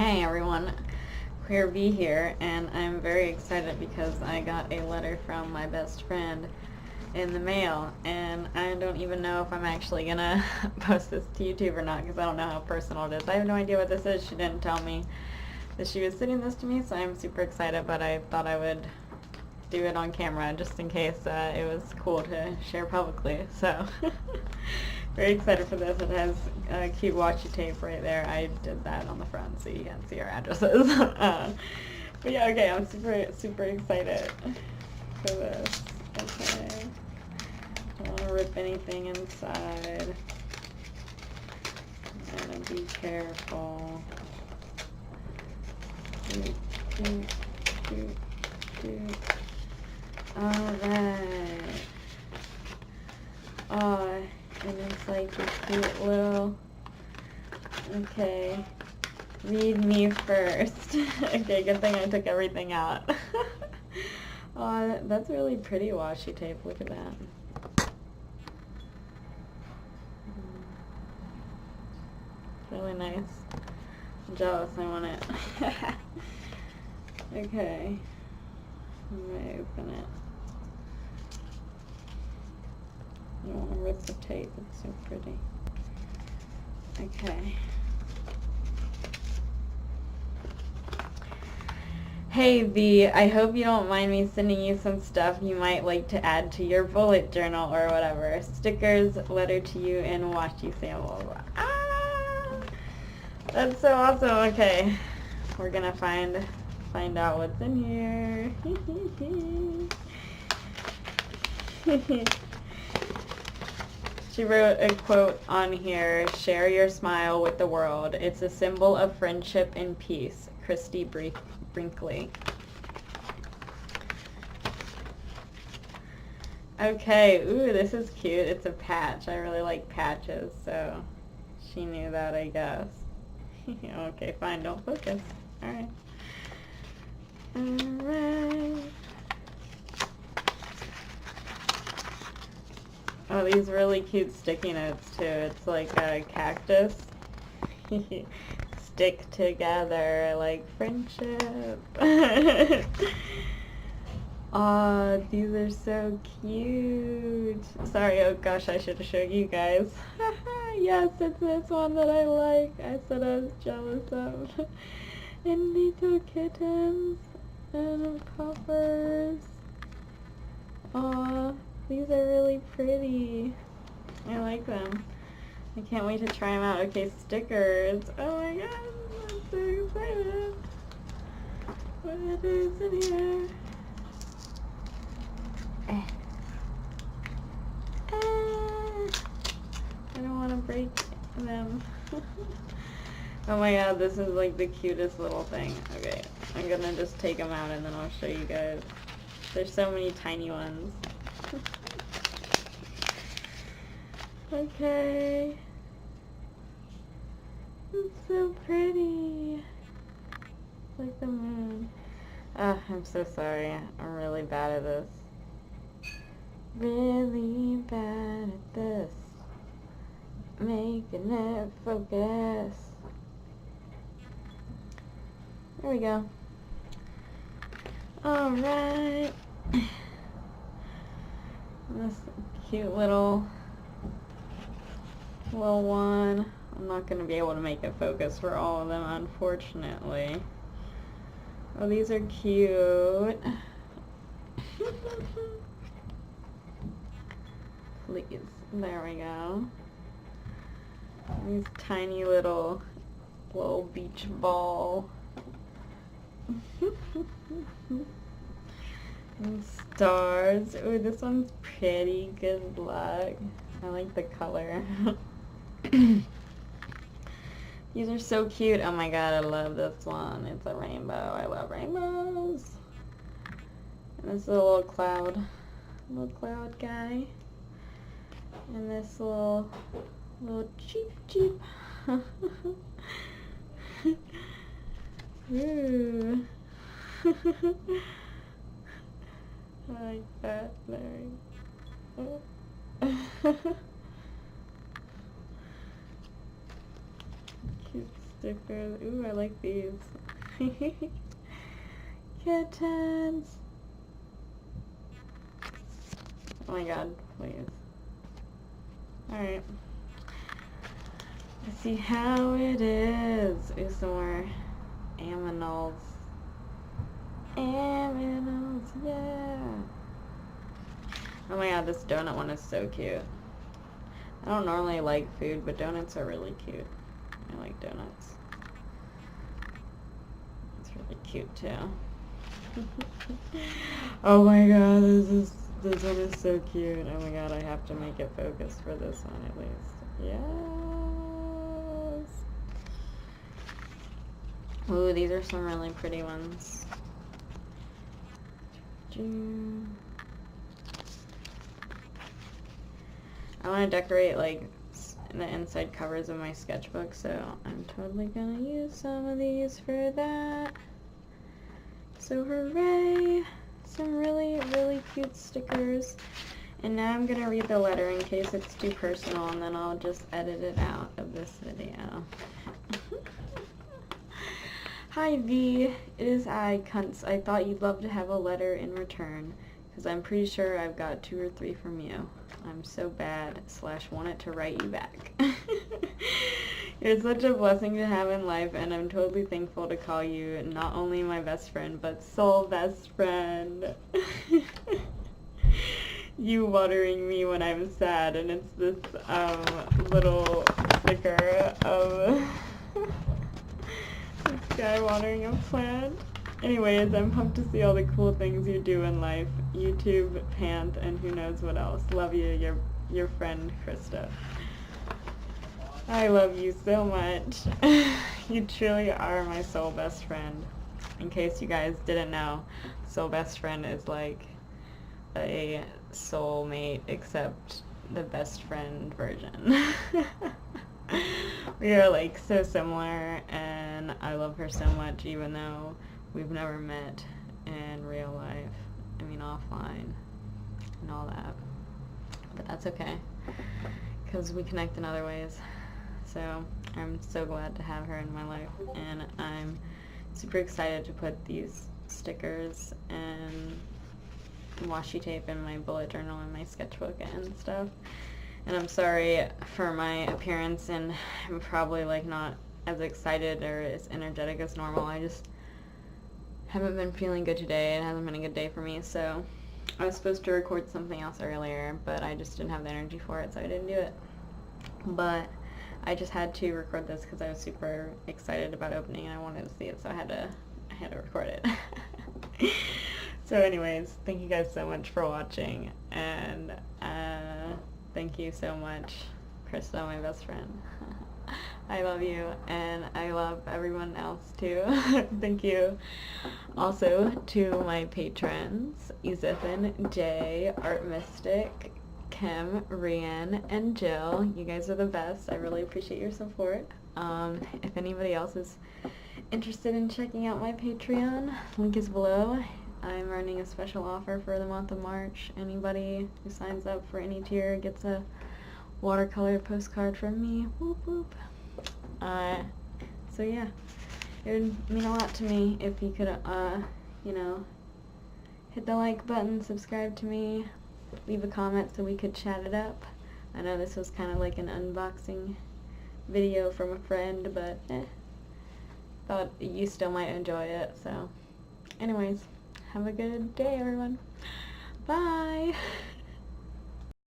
Hey everyone, QUEERVEE here, and I'm very excited because I got a letter from my best friend in the mail, and I don't even know if I'm actually gonna post this to YouTube or not because I don't know how personal it is. I have no idea what this is. She didn't tell me that she was sending this to me, so I'm super excited, but I thought I would do it on camera just in case it was cool to share publicly. So very excited for this. It has cute washi tape right there. I did that on the front so you can see our addresses. But yeah, okay, I'm super excited for this. Okay, don't want to rip anything inside. I'm gonna be careful. Alright. Oh, and it's like a cute little, okay, read me first. Okay, good thing I took everything out. Oh, that's really pretty washi tape, look at that. Really nice. I'm jealous, I want it. Okay, I'm gonna open it. I don't want to rip the tape, it's so pretty. Okay. Hey V, I hope you don't mind me sending you some stuff you might like to add to your bullet journal or whatever. Stickers, letter to you, and washi samples. Ah! That's so awesome. Okay. We're gonna find out what's in here. She wrote a quote on here, "Share your smile with the world. It's a symbol of friendship and peace. Christy Brinkley." Okay, ooh, this is cute. It's a patch. I really like patches, so she knew that, I guess. Okay, fine, don't focus. Alright. Alright. Oh, these really cute sticky notes too. It's like a cactus. Stick together like friendship. Aw, these are so cute. Sorry, oh gosh, I should have showed you guys. Yes, it's this one that I like. I said I was jealous of. And little kittens and puppers. Aw. These are really pretty. I like them. I can't wait to try them out. Okay, stickers. Oh my god, I'm so excited. What is in here? I don't want to break them. Oh my god, this is like the cutest little thing. Okay, I'm gonna just take them out and then I'll show you guys. There's so many tiny ones. Okay. It's so pretty. It's like the moon. I'm so sorry. I'm really bad at this. Really bad at this. Making it focus. There we go. Alright. This cute little one. I'm not going to be able to make it focus for all of them, unfortunately. Oh, these are cute. Please. There we go. These tiny little beach ball. And stars. Oh, this one's pretty. Good luck. I like the color. These are so cute. Oh my god, I love this one. It's a rainbow. I love rainbows. And this is a little cloud guy. And this little cheep. Ooh. I like that. There. Oh. Cute stickers. Ooh, I like these. Kittens. Oh my god, please. Alright. Let's see how it is. Ooh, some more aminals. Aminals, yeah. Oh my god, this donut one is so cute. I don't normally like food, but donuts are really cute. I like donuts. It's really cute too. Oh my god, this one is so cute. Oh my god, I have to make it focus for this one at least. Yes. Ooh, these are some really pretty ones. I want to decorate like the inside covers of my sketchbook, so I'm totally gonna use some of these for that. So hooray! Some really, really cute stickers. And now I'm gonna read the letter in case it's too personal, and then I'll just edit it out of this video. Hi V, it is I, cunts. I thought you'd love to have a letter in return, because I'm pretty sure I've got 2 or 3 from you. I'm so bad / wanted to write you back. You're such a blessing to have in life, and I'm totally thankful to call you not only my best friend, but soul best friend. You watering me when I'm sad, and it's this little sticker of this guy watering a plant. Anyways, I'm pumped to see all the cool things you do in life. YouTube, Pant, and who knows what else. Love you, your friend, Krista. I love you so much. You truly are my soul best friend. In case you guys didn't know, soul best friend is like a soulmate, except the best friend version. We are like so similar, and I love her so much, even though we've never met in real life. I mean, offline and all that. But that's okay, because we connect in other ways. So I'm so glad to have her in my life, and I'm super excited to put these stickers and washi tape in my bullet journal and my sketchbook and stuff. And I'm sorry for my appearance, and I'm probably like not as excited or as energetic as normal. I just haven't been feeling good today. It hasn't been a good day for me, so I was supposed to record something else earlier, but I just didn't have the energy for it, so I didn't do it. But I just had to record this because I was super excited about opening and I wanted to see it, so I had to record it. So anyways, thank you guys so much for watching, and thank you so much, Krista, my best friend. I love you, and I love everyone else too. Thank you also to my patrons, Ezsithyn, Jay, Artemystik, Kim, Rhian, and Jill. You guys are the best. I really appreciate your support. If anybody else is interested in checking out my Patreon, link is below. I'm running a special offer for the month of March. Anybody who signs up for any tier gets a watercolor postcard from me. Whoop whoop. So yeah, it would mean a lot to me if you could, you know, hit the like button, subscribe to me, leave a comment so we could chat it up. I know this was kind of like an unboxing video from a friend, but thought you still might enjoy it. So anyways, have a good day, everyone. Bye.